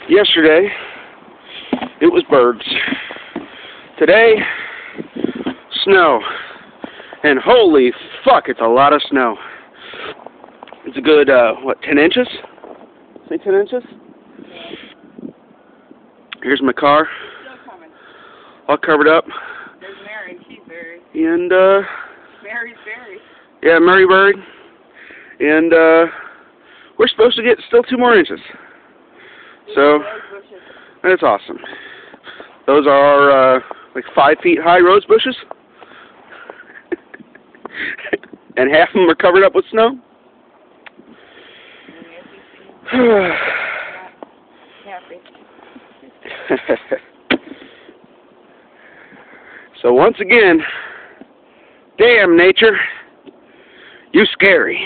Yesterday, it was birds. Today, snow. And holy fuck, it's a lot of snow. It's a good, 10 inches? Say 10 inches? Yeah. Here's my car. Still coming. All covered up. There's Mary. She's buried. And, Mary's buried. yeah, Mary buried. And, we're supposed to get still 2 more inches. So, that's awesome. Those are, like 5 feet high rose bushes. And half of them are covered up with snow. So once again, damn nature, you scary.